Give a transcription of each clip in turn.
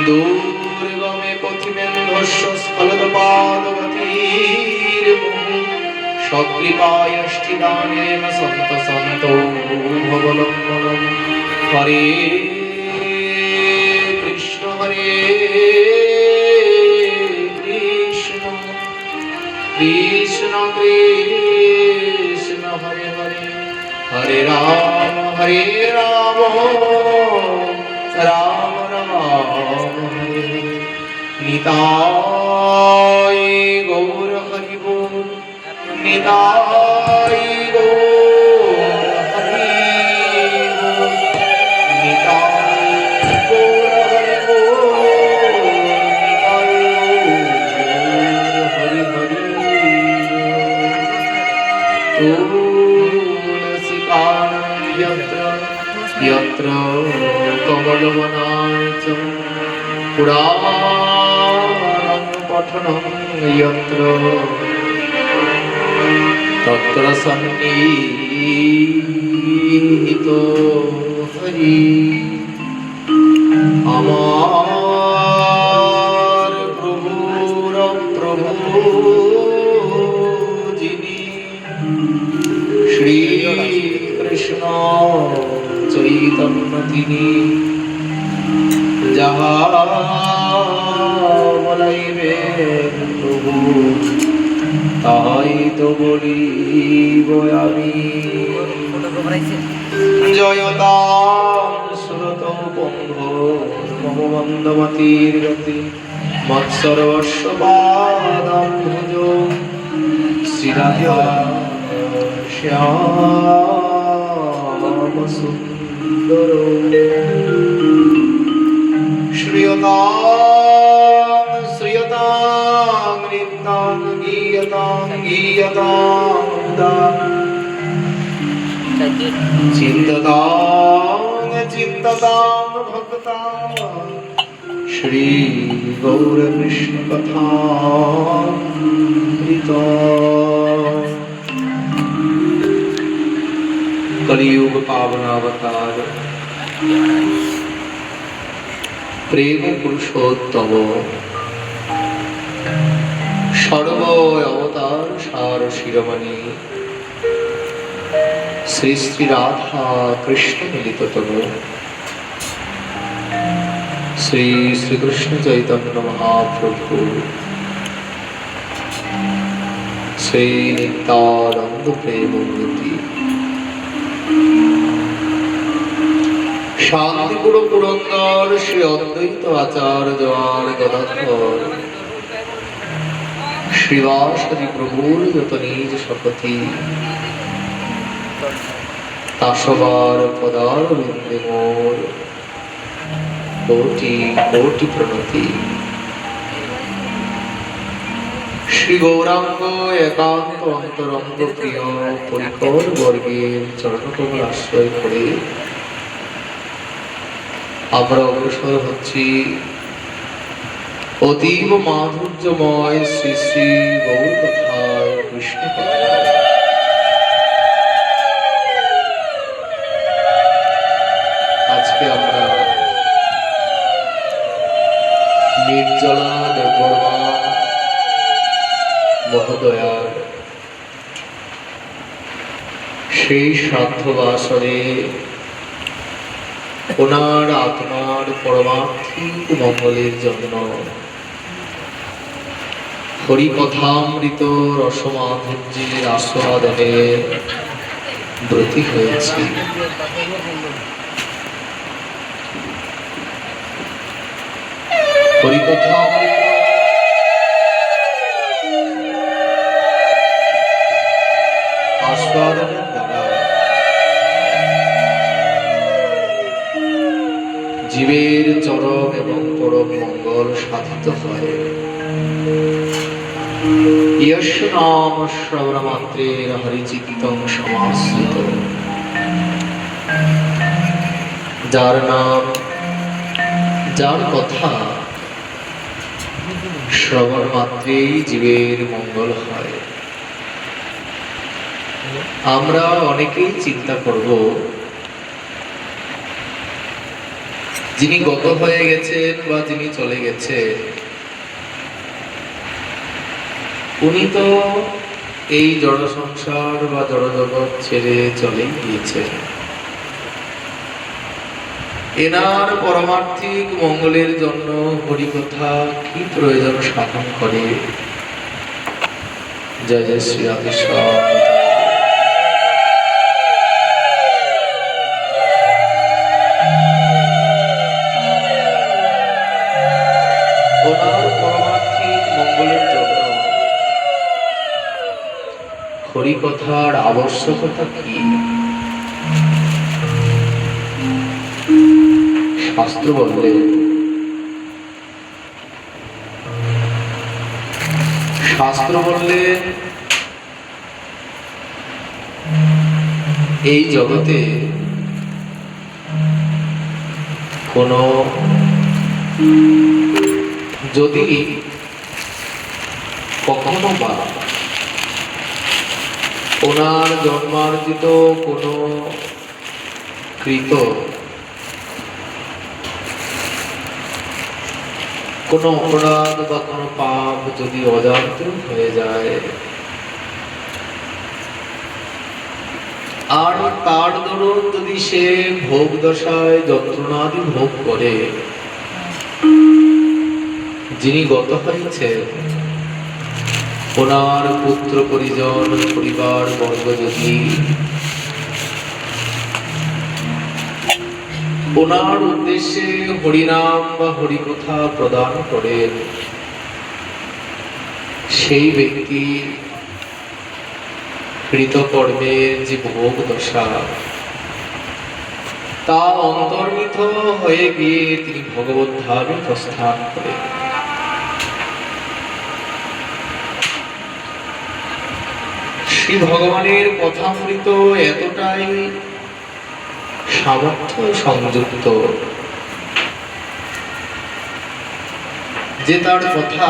দুর্গমে পথিমেন্ধস্য স্খলদপাদগতির্মুহুঃ সৎকৃপায়ষ্টিদানেন সন্ত সন্তো ভবলম্বনম। হরে কৃষ্ণ কৃষ্ণ কৃষ্ণ হরে হরে, হরে রাম রাম রাম হরে হরে। নিতাই গৌর হরি বল, নিতাই গৌর হরি বল, নিতাই গৌর হরি বল, নিতাই গৌর হরি হরি বল। তুলসী কানন যত্র যত্র কমলবনানি চ পুরাণং পঠনং যত্র তত্র সন্নিহিতো হরি। আমার প্রভুর প্রভু যিনি, শ্রী কৃষ্ণ চৈতন্য তিনি, যাহা বলাইবেন প্রভু তাই তো বলিব আমি। জয়তাং সুরত পঙ্গ মম মন্দমতির গতি, মৎসর্বস্ব পাদম ভুজ শ্রীরাধা শ্যাম সুন্দর। শ্রিয়তাং শ্রিয়তাং নৃত্যাং গীয়তাং গীয়তাং চিন্ততাং চিন্ততাং ভক্তাং শ্রী গৌর কৃষ্ণ কথামৃত। कलियुग पावनावतार प्रेम पुरुषोत्तम सर्व अवतार सार शिरोमणि श्री श्री राधा कृष्ण मिलित तनु श्री श्री कृष्ण चैतन्य महाप्रभु श्री नित्यानंद प्रेम मूर्ति शांतिपुर पुरंदर श्री अद्वैत आचार्य गदाधर श्रीवासदि प्रभुर यत निज शपथि तासवार पदार बिंदे मोर कोटि कोटि प्रणति। श्री गौरांग एकांत अंतरंग प्रिय परिकर वर्गेर चरणकमल आश्रय करे আমরা অগ্রসর হচ্ছি অতীব মাধুর্যময় শ্রী শ্রী গৌর কথায় কৃষ্ণ কথায়। আজকে আমরা নির্জলা দেববর্মা মহোদয়ার সেই শ্রাদ্ধ বাসরে ওনার আত্মার পরমার্থিক মঙ্গলের জন্য হরিকথামৃত রসমাধুর্যের আস্বাদনে ব্রতী হয়েছি। হরিকথামৃত আস্বাদনের দ্বারা জীবের চরম এবং পরম মঙ্গল সাধিত হয়। यस्य नाम श्रवणमात्रेण हरिचित्तं समाश्रित, যার নাম যার কথা শ্রবণ মাত্রেই জীবের মঙ্গল হয়। আমরা অনেকেই চিন্তা করব যিনি গত হয়ে গেছেন বা যিনি চলে গেছেন, উনি তো এই জড় সংসার বা জড় জগৎ ছেড়ে চলে গিয়েছেন। এনার পরমার্থিক মঙ্গলের জন্য হরিকথা কি প্রয়োজন সাধন করে। জয় জয় শ্রী রাধেশ্যাম। ওনার পরমার্থিক মঙ্গলের জন্য হরিকথার আবশ্যকতা কি? শাস্ত্র বললে এই জগতে কোন যদি কখনো বা ওনার জন্মার্জিত কোন কৃত কোন অপরাধ বা কোন পাপ যদি অজান্তে হয়ে যায়, আর তার দরুন যদি সে ভোগ দশায় যন্ত্রণাদি ভোগ করে, যিনি গত হয়েছে ওনার পুত্র পরিজন পরিবার বর্গ যদি ওনার উদ্দেশ্যে হরিনাম বা হরিকথা প্রদান করেন, সেই ব্যক্তি কৃতকর্মের যে ভোগ দশা তা অন্তর্নিত হয়ে গিয়ে তিনি ভগবত ধামে প্রস্থান করেন। শ্রী ভগবানের কথামৃত এতটাই সামর্থ্য সংযুক্ত যে তার কথা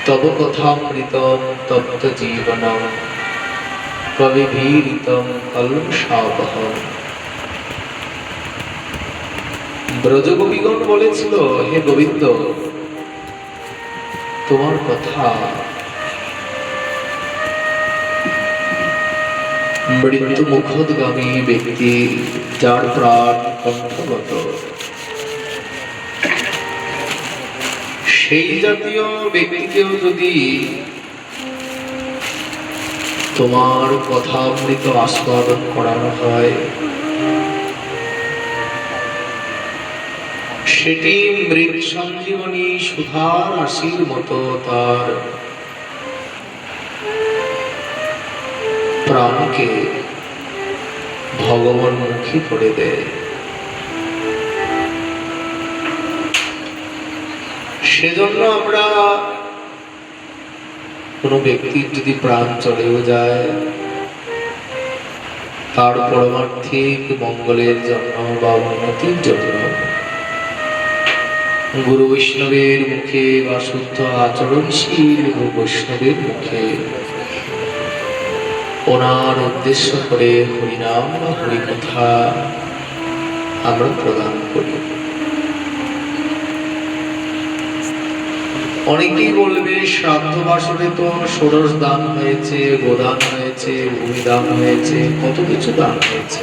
তব কথামৃতম তপ্ত জীবনম কবিভীরিতম কলুষাবহম। ব্রজগোপীগণ বলেছিল, হে গোবিন্দ, তোমার কথা মৃত্যু মুখোদ্গামী ব্যক্তি, যার প্রাণ কণ্ঠগত, সেই জাতীয় ব্যক্তিকেও যদি তোমার কথামৃত আস্বাদন করানো হয়, সেটি মৃত সঞ্জীবনী সুধার রাশির মতো তার প্রাণকে ভগবানমুখী করে দেয়। সেজন্য আমরা কোন ব্যক্তির যদি প্রাণ চলেও যায়, তার পরমার্থিক মঙ্গলের জন্য বা উন্নতির জন্য গুরু বৈষ্ণবের মুখে বা শুদ্ধ আচরণশীল গুরু বৈষ্ণবের মুখে ওনার উদ্দেশ্য করে হরিনাম বা হরিকথা আমরা প্রদান করি। অনেকেই বলবে, শ্রাদ্ধ বাসনে তো ষোড়শ দান হয়েছে, গোদান হয়েছে, ভূমিদান হয়েছে, কত কিছু দান হয়েছে,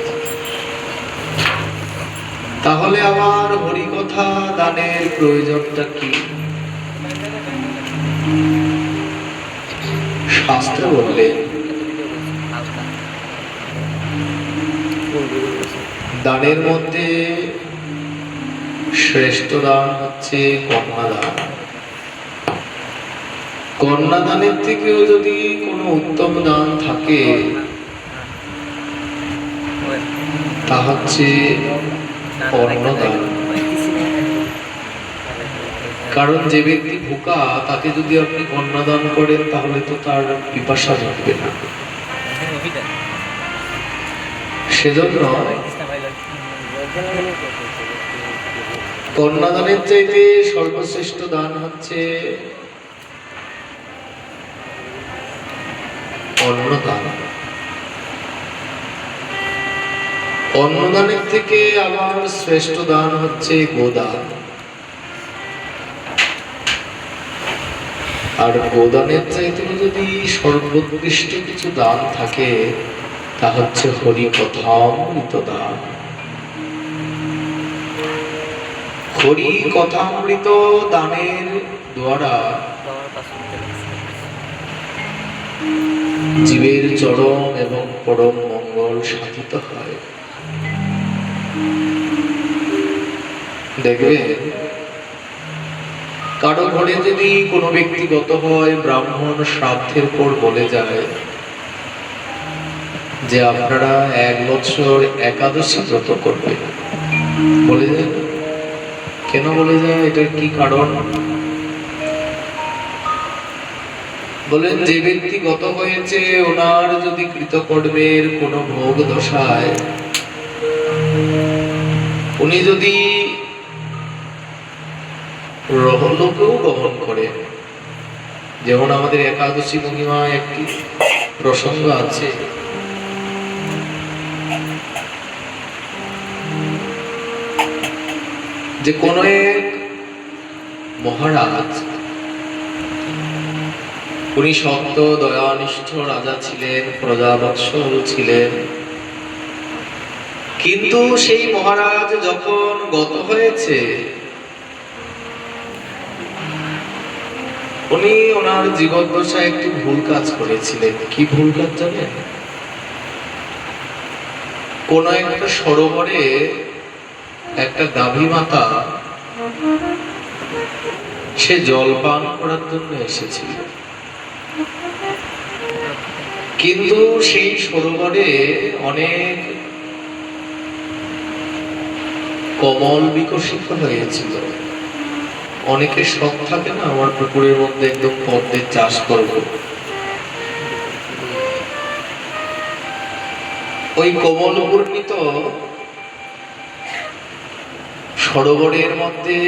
তাহলে আবার হরিকথা দানের প্রয়োজনটা কি? শাস্ত্র বললে দানের মধ্যে শ্রেষ্ঠ দান হচ্ছে কন্যাদান। কন্যাদানের থেকেও যদি কোনো উত্তম দান থাকে, তা হচ্ছে অন্নদান। কারণ যে ব্যক্তি ভোকা, তাকে যদি আপনি কন্যাদান করেন, তাহলে তো তার পিপাসা মিটবে না। সেজন্য কন্যাদানের চাইতে সর্বশ্রেষ্ঠ দান হচ্ছে অন্নদান। অন্নদানের থেকে আবার শ্রেষ্ঠ দান হচ্ছে গোদান। আর গোদানের চাইতে যদি সর্বোৎকৃষ্ট কিছু দান থাকে তা হচ্ছে হরি কথামৃত দান। হরি কথামৃত দানের দ্বারা জীবের চরম এবং পরম মঙ্গল সাধিত হয়। দেখবেন কারো ঘরে যদি কোনো ব্যক্তিগত হয়, ব্রাহ্মণ শ্রাদ্ধের পর বলে যায় যে আপনারা 1 বছর একাদশী ব্রত করবেন, বলে যায়। কেন বলে যায়? এটার কি কারণ? বলেন যে ব্যক্তি গত হয়েছে ওনার যদি কৃতকর্মের কোনো ভোগ দশায় উনি যদি রহলোকেও গমন করে, যেমন আমাদের একাদশী মহিমা একটি প্রসঙ্গ আছে, যে কোন এক মহারাজ, উনি সত্য দয়ানিষ্ঠ রাজা ছিলেন, প্রজাবৎসল ছিলেন, কিন্তু সেই মহারাজ যখন গত হয়েছে উনি ওনার জীবদ্দশায় একটি ভুল কাজ করেছিলেন। কি ভুল কাজ জানেন? কোন একটা সরোবরে একটা গাভী মাতা সে জল পান করার জন্য এসেছিল, কিন্তু সেই সরোবরে অনেক কমল বিকশিত হয়েছিল। অনেকের শখ থাকে না, আমার পুকুরের মধ্যে একদম পদ্মের চাষ করব। ওই কমল বর্ণিত সরোবরের মধ্যে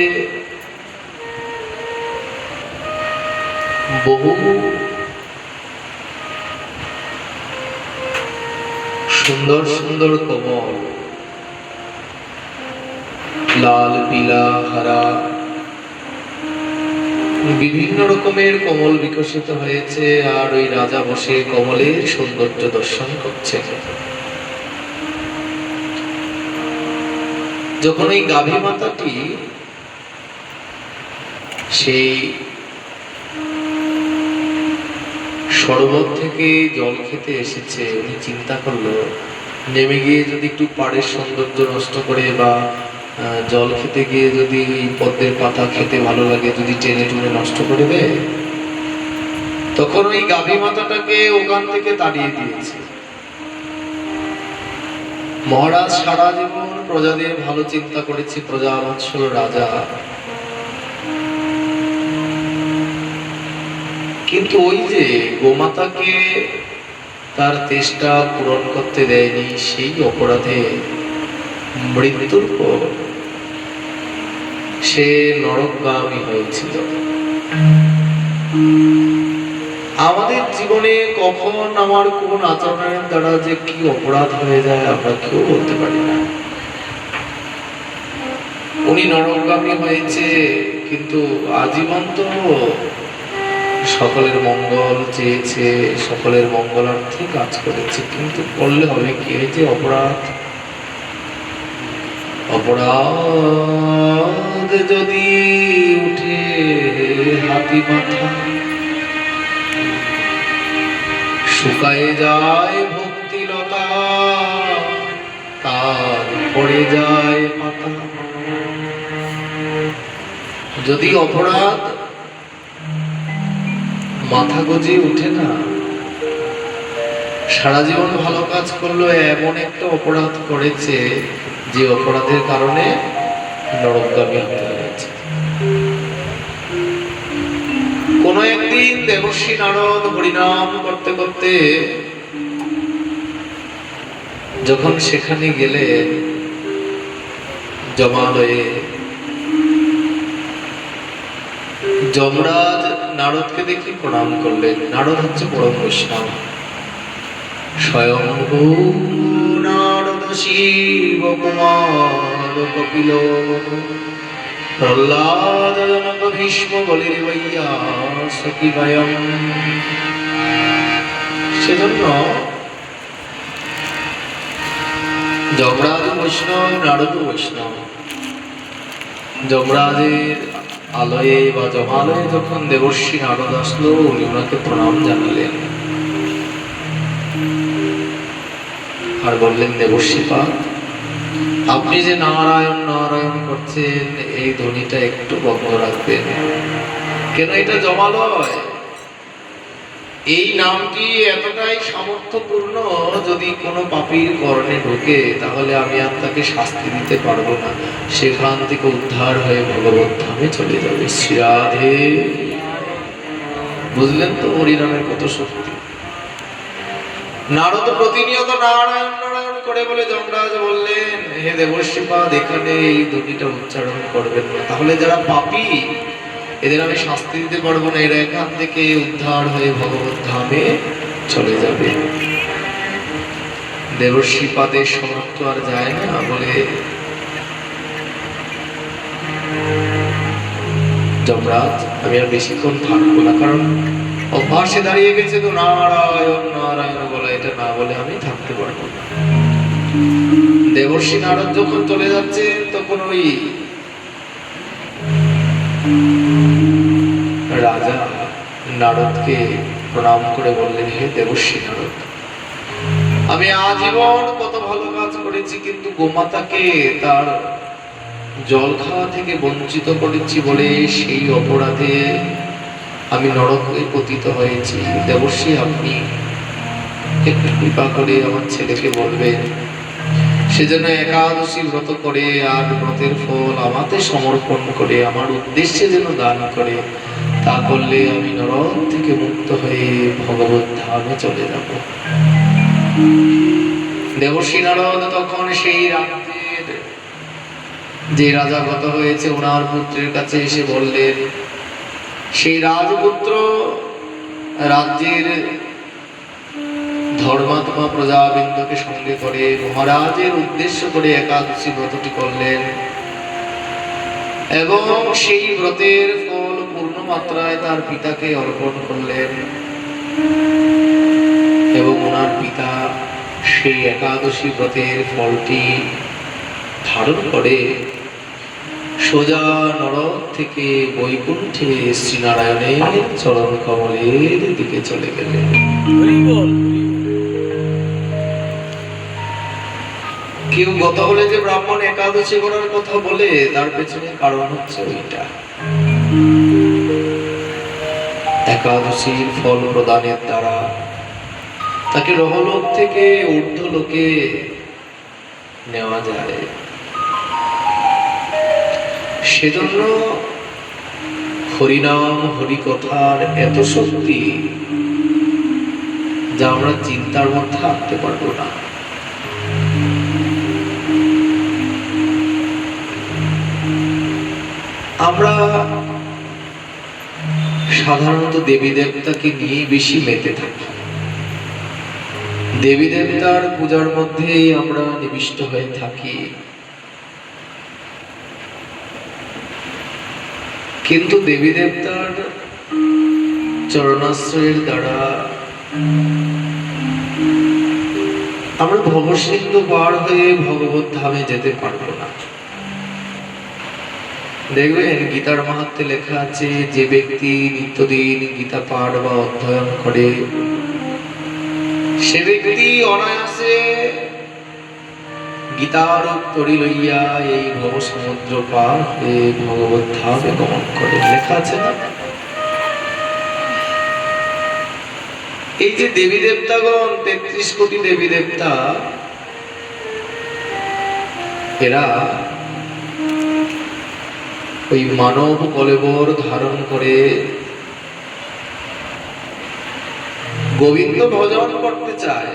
বহু সুন্দর সুন্দর কমল, লাল, পিলা, হারা, বিভিন্ন রকমের কমল বিকশিত হয়েছে। আর ওই রাজা বসে কমলের সৌন্দর্য দর্শন করছে। যখন এই গাভী মাতাটি সেই সরোবর থেকে জল খেতে এসেছে, উনি চিন্তা করলো নেমে গিয়ে যদি একটু পাড়ের সৌন্দর্য নষ্ট করে, বা জল খেতে গিয়ে যদি পদ্মের পাতা খেতে ভালো লাগে যদি টেনে টুনে নষ্ট করে দেয়, তখন ওই গাভী মাতাটাকে ওখান থেকে তাড়িয়ে দিয়েছে। মহারাজ সারা জীবন প্রজাদের ভালো চিন্তা করেছে, প্রজাবৎসল রাজা, কিন্তু ওই যে গোমাতাকে তার তেষ্টা পূরণ করতে দেয়নি, সেই অপরাধে মৃত্যুর পর সে নরকগামী হয়েছিল। আমাদের জীবনে কখন আমার কোন আচরণের দ্বারা যে কি অপরাধ হয়ে যায় আমরা কেউ বলতে পারি না। উনি নরকগামী হয়েছে, কিন্তু আজীবন তো সকলের মঙ্গল চেয়েছে, সকলের মঙ্গলার্থে কাজ করেছে, কিন্তু করলে হবে কি? এই যে অপরাধ, অপরাধ যদি উঠে হাতি মাথা, শুকায়ে যায় ভক্তিলতা, তার পড়ে যায় পাতা। যদি অপরাধ মাথা গজিয়ে উঠে না, সারা জীবন ভালো কাজ করলো, এমন একটা অপরাধ করেছে যে অপরাধের কারণে নরকগামী হতে হয়েছে। কোন একদিন দেবর্ষি নারদ হরিনাম করতে করতে যখন সেখানে গেলে জমালয়ে, যমরাজ নারদকে দেখে প্রণাম করলেন। নারদ হচ্ছে পরম বৈষ্ণব, স্বয়ং নারদ শিব কুমার কপিল প্রহ্লাদ জনক ভীষ্ম বলির বৈয়া সখী ভয়ম। সেজন্য যমরাজ বৈষ্ণব, নারদ বৈষ্ণব। যমরাজের আলয়ে বা জমালয়ে যখন দেবর্ষী নারদ আসলো, উনি ওনাকে প্রণাম জানালেন আর বললেন, দেবর্ষীপাদ, আপনি যে নারায়ণ নারায়ণ করছেন এই ধ্বনিটা একটু বন্ধ রাখবেন। কেন? এটা জমালয়। এই নামটি এতটাই সামর্থ্যপূর্ণ, যদি কোনো পাপীর কর্ণে ঢোকে তাহলে আমি আর তাকে শাস্তি দিতে পারবো না, সেখান থেকে উদ্ধার হয়ে ভগবত ধামে চলে যাবে। শ্রী রাধে। বুঝলেন তো হরিনামের কত শক্তি। নারদ প্রতিনিয়ত নারায়ণ নারায়ণ করে বলে যমরাজ বললেন, হে দেবর্ষীপাদ, এখানে এই ধ্বনিটা উচ্চারণ করবেন না, তাহলে যারা পাপী এদের আমি শাস্তি দিতে পারবো না, এরা এখান থেকে উদ্ধার হয়ে ভগবত ধামে চলে যাবে। দেবর্ষীপাদের সমর্থ আর যায় না বলে যমরাজ, আমি আর বেশিক্ষণ থাকবো না, কারণ অভ্যাসে দাঁড়িয়ে গেছে তো নারায়ণ নারায়ণ বলা, এটা না বলে আমি থাকতে পারবো না। দেবর্ষী নারদ যখন চলে যাচ্ছে তখন ওই রাজা নারদকে প্রণাম করে বললেন, হে দেবর্ষী নারদ, আমি আজীবন কত ভালো কাজ করেছি, কিন্তু গোমাতাকে তার জল খাওয়া থেকে বঞ্চিত করেছি বলে সেই অপরাধে আমি নরকে পতিত হয়েছি। দেবর্ষী, আপনি একটু কৃপা করে আমার ছেলেকে বলবেন সেজন্য একাদশী ব্রত করে আর ব্রতের ফল আমাকে সমর্পণ করে আমার উদ্দেশ্যে যেন দান করে, তা করলে আমি নরক থেকে মুক্ত হয়ে ভগবত ধামে চলে যাব। দেবর্ষী নারদ তখন সেই রাজ্যের যে রাজা গত হয়েছে ওনার পুত্রের কাছে এসে বললেন, সেই রাজপুত্র রাজ্যের ধর্মাত্মা প্রজাবৃন্দকে সঙ্গে করে মহারাজের উদ্দেশ্য করে একাদশী ব্রতটি করলেন এবং সেই ব্রতের ফল পূর্ণ মাত্রায় তার পিতাকে অর্পণ করলেন এবং ওনার পিতা সেই একাদশী ব্রতের ফলটি ধারণ করে সোজা নরক থেকে বৈকুণ্ঠে শ্রীনারায়ণের চরণ কমলের দিকে চলে গেলেন। কেউ গত হলে যে ব্রাহ্মণ একাদশী করার কথা বলে, তার পেছনে কারণ হচ্ছে ওইটা। একাদশীর ফল প্রদানের দ্বারা তাকে রহলোক থেকে ঊর্ধ্বলোকে নেওয়া যায়। সেজন্য হরিনাম হরিকথার এত শক্তি যা আমরা চিন্তার মধ্যে আনতে পারবো না। আমরা সাধারণত দেবী দেবতাকে নিয়ে বেশি মেতে থাকি, দেবী দেবতার পূজার মধ্যে আমরা নিবিষ্ট হয়ে থাকি, কিন্তু দেবী দেবতার চরণাশ্রয়ের দ্বারা আমরা ভবসিন্ধু পার হয়ে ভগবত ধামে যেতে পারবো না। দেখবেন গীতার মাহাত্ম্যে লেখা আছে, যে ব্যক্তি নিত্যদিন গীতা পাঠ বা অধ্যয়ন করে সে ব্যক্তি অনায়াসে গীতার তরি লইয়া এই ভব সমুদ্র পার হয়ে ভগবত ধামে গমন করে। লেখা আছে না? এই যে দেবী দেবতাগণ, ৩৩ কোটি দেবী দেবতা, এরা ওই মানব কলেবর ধারণ করে গোবিন্দ ভজন করতে চায়।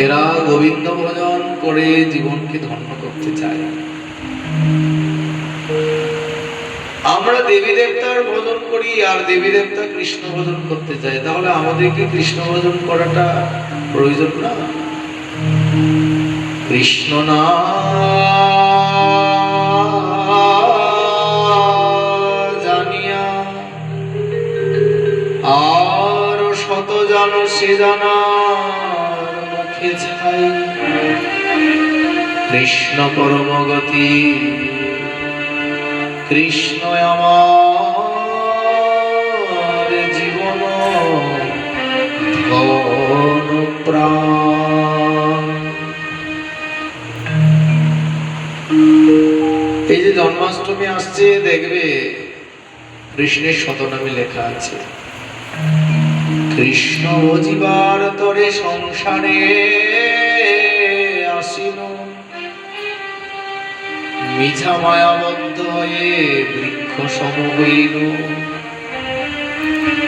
এরা গোবিন্দ ভজন করে জীবনকে ধন্য করতে চায়। আমরা দেবী দেবতার ভজন করি আর দেবী দেবতা কৃষ্ণ ভজন করতে চায়, তাহলে আমাদেরকে কৃষ্ণ ভজন করাটা প্রয়োজন না? কৃষ্ণ না জানিয়া আর শত জন সে জানার মুখে ছাই। কৃষ্ণ পরম গতি, কৃষ্ণ আমার জীবন ধন প্রাণ। এই যে জন্মাষ্টমী আসছে, দেখবে কৃষ্ণের শতনামে লেখা আছে, কৃষ্ণ জীবার তরে সংসারে আসিল, মিছা মায়াবদ্ধ হয়ে বৃক্ষ সম হইল।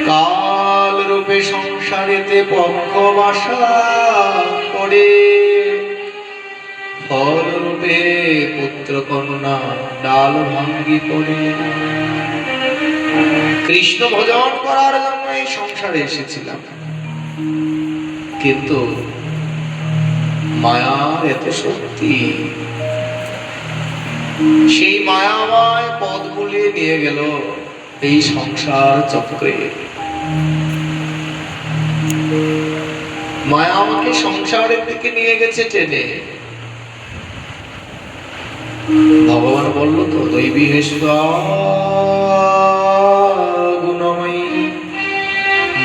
কাল রূপে সংসারেতে পক্ষ বাসা করে, ফল রূপে পুত্র কন্যা ডাল ভাঙ্গি পড়ে। কৃষ্ণ ভজন করার জন্য এই সংসারে এসেছিলাম, কিন্তু মায়ার এত শক্তি, সেই মায়াময় পদ বুলিয়ে নিয়ে গেল এই সংসার চক্রে। মায়া আমাকে সংসারের দিকে নিয়ে গেছে টেনে। ভগবান বলল তো, দৈবী হেস্বা গুণময়ী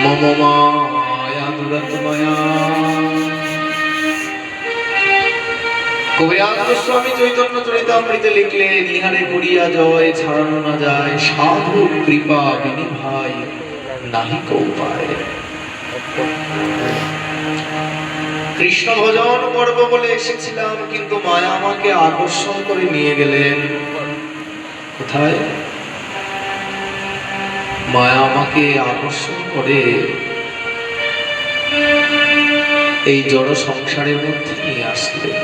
মম মায়া দুরাত্ময়া। কবিরাজ গোস্বামী চৈতন্য চরিতামৃতে লিখলেন, ইহারে করিয়া জয় ছাড়ানো না যায়, সাধু কৃপা বিনি ভাই নাহি উপায়। কৃষ্ণ ভজন করব বলে এসেছিলাম, কিন্তু মায়া আমাকে আকর্ষণ করে নিয়ে গেলেন কোথায়? মায়া আমাকে আকর্ষণ করে এই জড় সংসারের মধ্যে নিয়ে আসলেন।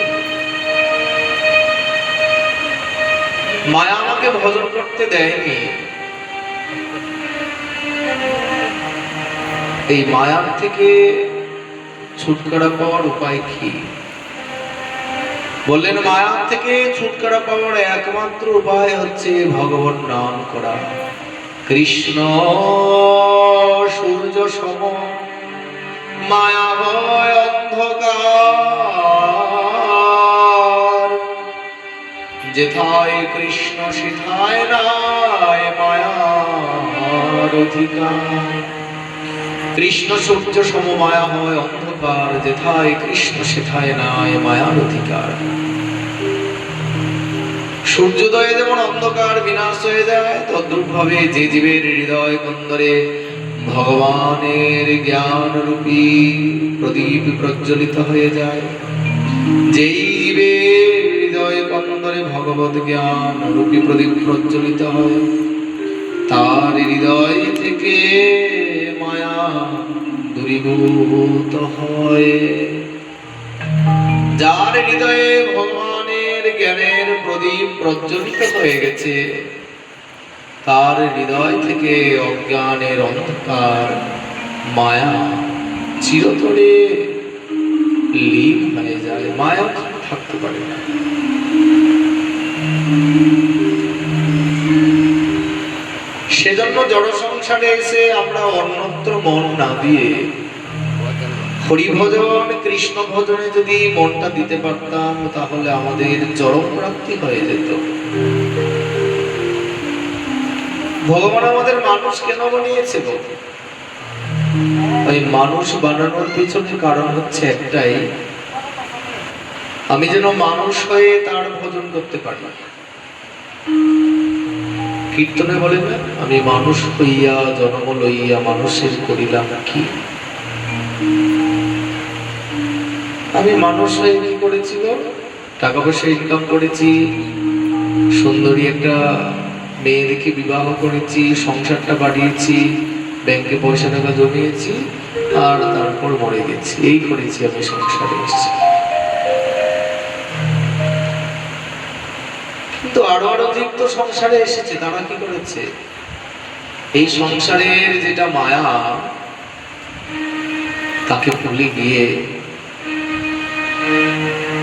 মায়া আমাকে ভজন করতে দেয়নি। এই মায়ার থেকে ছুটকারা পাওয়ার উপায় কি? বললেন, মায়া থেকে ছুটকারা পাওয়ার একমাত্র উপায় হচ্ছে ভগবান নাম করা। কৃষ্ণ সূর্য সম, মায়া হয় অন্ধকার। যেথায় কৃষ্ণ সেথায় নাই মায়ার অধিকার। কৃষ্ণ সূর্য সম, মায়া হয় অন্ধকার। যেথায় কৃষ্ণ সেথায় নাই মায়ার অধিকার। সূর্যোদয়ে যেমন অন্ধকার বিনাশ হয়ে যায়, তদ্রূপ ভাবে যে জীবের হৃদয় কন্দরে ভগবানের জ্ঞান রূপী প্রদীপ প্রজ্বলিত হয়ে যায়, যেই জীবের হৃদয় কন্দরে ভগবত জ্ঞান রূপী প্রদীপ প্রজ্বলিত হয়, তার হৃদয় থেকে মায়া দূরীভূত হয়। যার হৃদয়ে ভগবানের জ্ঞানের প্রদীপ প্রজ্বলিত হয়ে গেছে, তার হৃদয় থেকে অজ্ঞানের অন্ধকার মায়া চিরতরে লীন হয়ে যায়। মায়া থাকতে পারে না। সেজন্য জড় সংসারে এসে আমরা অন্যত্র মন না দিয়ে হরি ভজন কৃষ্ণ ভজনে যদি মনটা দিতে পারতাম, তাহলে আমাদের চরম প্রাপ্তি হয়ে যেত। ভগবান আমাদের মানুষ কেন বানিয়েছে? ওই মানুষ বানানোর পিছনে কারণ হচ্ছে একটাই, আমি যেন মানুষ হয়ে তার ভজন করতে পারি। কীর্তনে বলে না, আমি মানুষ হইয়া জন্ম লইয়া মানুষের করিলাম কি। আমি মানুষ হয়ে কি করেছিল? টাকা পয়সা ইনকাম করেছি, সুন্দরী একটা মেয়ে দেখে বিবাহ করেছি, সংসারটা বাড়িয়েছি, ব্যাংকে পয়সা টাকা জমিয়েছি, আর তারপর মরে গেছি। এই করেছি আমি সংসারে এসেছি। কিন্তু আরো জীব তো সংসারে এসেছে, তারা কি করেছে? এই সংসারের যেটা মায়া, তাকে ভুলে গিয়ে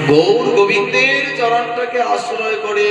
গৌর গোবিন্দের চরণটাকে আশ্রয় করে